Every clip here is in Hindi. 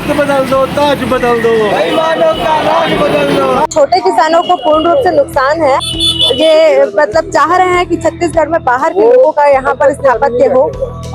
बदल दो, ताज बदल दो, बेईमानों का राज बदल दो। छोटे किसानों को पूर्ण रूप से नुकसान है। ये मतलब चाह रहे हैं कि छत्तीसगढ़ में बाहर के लोगों का यहाँ पर स्थापत्य हो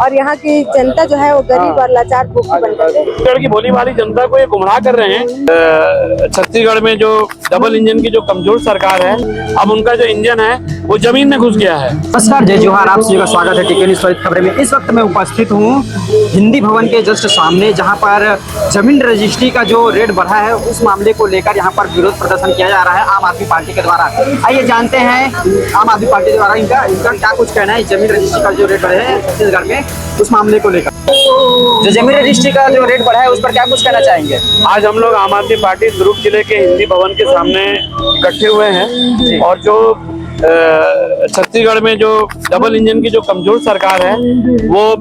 और यहाँ की जनता जो है वो गरीब और लाचार भूखी बन जाए। छत्तीसगढ़ की भोली भाली जनता को ये गुमराह कर रहे हैं। छत्तीसगढ़ में जो डबल इंजन की जो कमजोर सरकार है, अब उनका जो इंजन है वो जमीन में घुस गया है। नमस्कार, जय जोहार, आप सभी का स्वागत है टीके न्यूज़ त्वरित खबरें में। इस वक्त मैं उपस्थित हूँ हिंदी भवन के जस्ट सामने, जहाँ पर जमीन रजिस्ट्री का जो रेट बढ़ा है उस मामले को लेकर यहाँ पर विरोध प्रदर्शन किया जा रहा है आम आदमी पार्टी के द्वारा। आइए जानते हैं आम आदमी पार्टी द्वारा इनका क्या कुछ कहना है जमीन रजिस्ट्री का जो रेट बढ़े है छत्तीसगढ़ में, उस मामले को लेकर। जो जमीन रजिस्ट्री का जो रेट बढ़ा है उस पर क्या कुछ कहना चाहेंगे? आज हम लोग आम आदमी पार्टी दुर्ग जिले के हिंदी भवन के सामने इकट्ठे हुए हैं और जो छत्तीसगढ़ में जो डबल इंजन की जो कमजोर सरकार है वो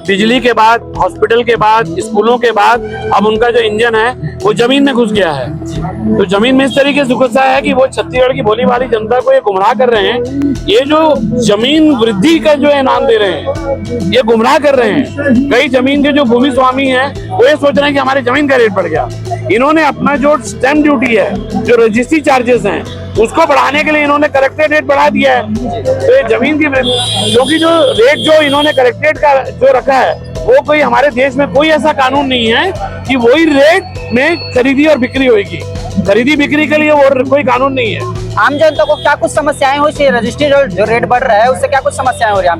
बिजली के बाद, हॉस्पिटल के बाद, स्कूलों के बाद अब उनका जो इंजन है वो जमीन में घुस गया है। तो जमीन में इस तरीके से घुसा है कि वो छत्तीसगढ़ की भोली भाली जनता को ये गुमराह कर रहे हैं। ये जो जमीन वृद्धि का जो इनाम दे रहे हैं, ये गुमराह कर रहे हैं। कई जमीन के जो भूमि स्वामी हैं वो ये सोच रहे हैं कि हमारे जमीन का रेट बढ़ गया। इन्होंने अपना जो स्टैंप ड्यूटी है, जो रजिस्ट्री चार्जेस हैं, उसको बढ़ाने के लिए इन्होंने कलेक्टेड रेट बढ़ा दिया है। तो ये जमीन की, क्योंकि जो रेट जो इन्होंने कलेक्टेड का जो रखा है वो कोई हमारे देश में कोई ऐसा कानून नहीं है कि वही रेट में खरीदी और बिक्री होगी। खरीदी बिक्री के लिए और कोई कानून नहीं है। आम जनता को क्या कुछ समस्याएं हो रही है? रजिस्ट्री जो रेट बढ़ रहा है उससे क्या कुछ समस्याएं हो रही है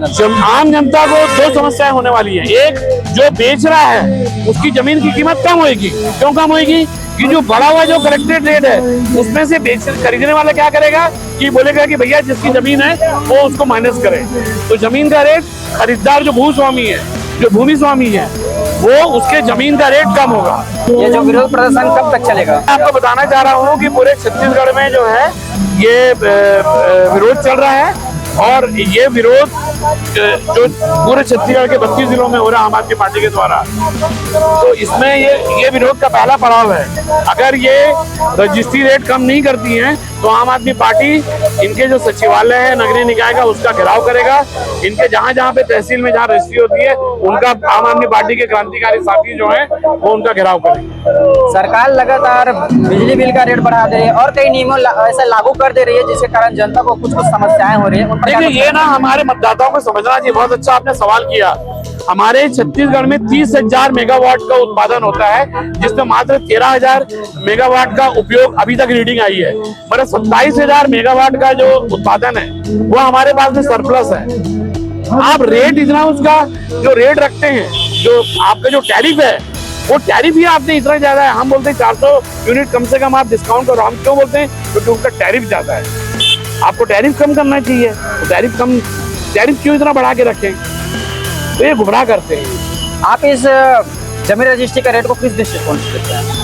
आम जनता को? दो समस्याएं होने वाली है। एक, जो बेच रहा है उसकी जमीन की कीमत कम होगी। क्यों कम होगी? कि जो बढ़ा हुआ जो कलेक्टेड रेट है उसमें से खरीदने वाला क्या करेगा कि बोलेगा कि भैया जिसकी जमीन है वो उसको माइनस करे। तो जमीन का रेट खरीदार जो भूस्वामी है, जो भूमि स्वामी है, वो उसके जमीन का रेट कम होगा। ये जो विरोध प्रदर्शन कब तक चलेगा? मैं आपको बताना चाह रहा हूँ कि पूरे छत्तीसगढ़ में जो है ये विरोध चल रहा है और ये विरोध जो पूरे छत्तीसगढ़ के 32 जिलों में हो रहा है आम आदमी पार्टी के द्वारा। तो इसमें ये विरोध का पहला पड़ाव है। अगर ये रजिस्ट्री रेट कम नहीं करती हैं तो आम आदमी पार्टी इनके जो सचिवालय है नगरीय निकाय का उसका घेराव करेगा। इनके जहां पे तहसील में जहां रजिस्ट्री होती है उनका आम आदमी पार्टी के क्रांतिकारी साथी जो है वो उनका घेराव करेंगे। सरकार लगातार बिजली बिल का रेट बढ़ा दे रही है और कई नियमों ऐसा लागू कर दे रही है जिसके कारण जनता को कुछ समस्याएं हो रही है। देखिए, ये ना हमारे मतदाताओं को समझना चाहिए। बहुत अच्छा आपने सवाल किया। हमारे छत्तीसगढ़ में 30,000 मेगावाट का उत्पादन होता है, जिसमें मात्र 13,000 मेगावाट का उपयोग अभी तक रीडिंग आई है। मतलब 27,000 मेगावाट का जो उत्पादन है वो हमारे पास में सरप्लस है। आप रेट इतना, उसका जो रेट रखते हैं, जो आपका जो टैरिफ है वो टैरिफ ही आपने इतना ज्यादा है। हम बोलते हैं 400 यूनिट कम से कम आप डिस्काउंट करो। हम क्यों बोलते हैं? क्योंकि उनका टैरिफ ज्यादा है। आपको टैरिफ कम करना चाहिए। तो टैरिफ क्यों इतना बढ़ा के रखें? तो ये गुमराह करते हैं। आप इस जमीन रजिस्ट्री का रेट को किस दृष्टिकोण से देखते हैं?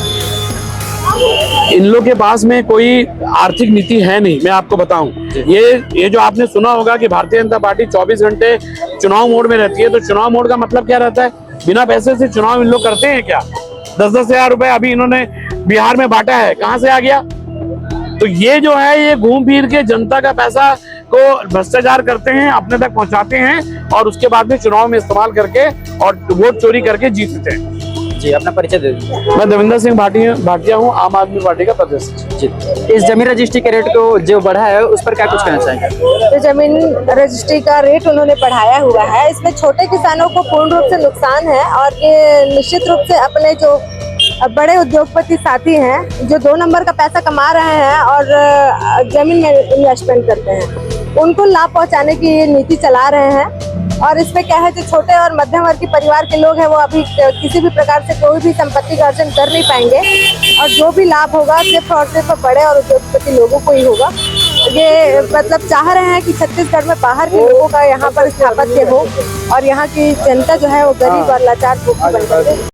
इन लोग के पास में कोई आर्थिक नीति है नहीं। मैं आपको बताऊं, ये जो आपने सुना होगा कि भारतीय जनता पार्टी 24 घंटे चुनाव मोड में रहती है। तो चुनाव मोड का मतलब क्या रहता है? बिना पैसे से चुनाव इन लोग करते हैं क्या? 10-10 हजार रुपए अभी इन्होंने बिहार में बांटा है, कहां से आ गया? तो ये जो है ये घूम फिर के जनता का पैसा को भ्रष्टाचार करते हैं, अपने तक पहुंचाते हैं और उसके बाद में चुनाव में इस्तेमाल करके और वोट चोरी करके जीतते हैं। जी, अपना परिचय दे दीजिए। मैं देवेंद्र सिंह भाटिया हूँ, आम आदमी पार्टी का प्रदेश सचिव। जी, इस जमीन रजिस्ट्री के रेट को जो बढ़ा है उस पर क्या कुछ कहना चाहेंगे? तो जमीन रजिस्ट्री का रेट उन्होंने बढ़ाया हुआ है। इसमें छोटे किसानों को पूर्ण रूप से नुकसान है और ये निश्चित रूप से अपने जो बड़े उद्योगपति साथी हैं जो 2 नंबर का पैसा कमा रहे हैं और जमीन में इन्वेस्टमेंट करते हैं, उनको लाभ पहुंचाने की ये नीति चला रहे हैं। और इसमें क्या है, जो छोटे और मध्यम वर्ग के परिवार के लोग हैं वो अभी किसी भी प्रकार से कोई भी संपत्ति का अर्जन कर नहीं पाएंगे और जो भी लाभ होगा सिर्फ और सिर्फ बड़े और उद्योगपति लोगों को ही होगा। ये मतलब चाह रहे हैं कि छत्तीसगढ़ में बाहर के लोगों का यहाँ पर स्थापत्य हो और यहाँ की जनता जो है वो गरीब और लाचार भूखी बन जाए।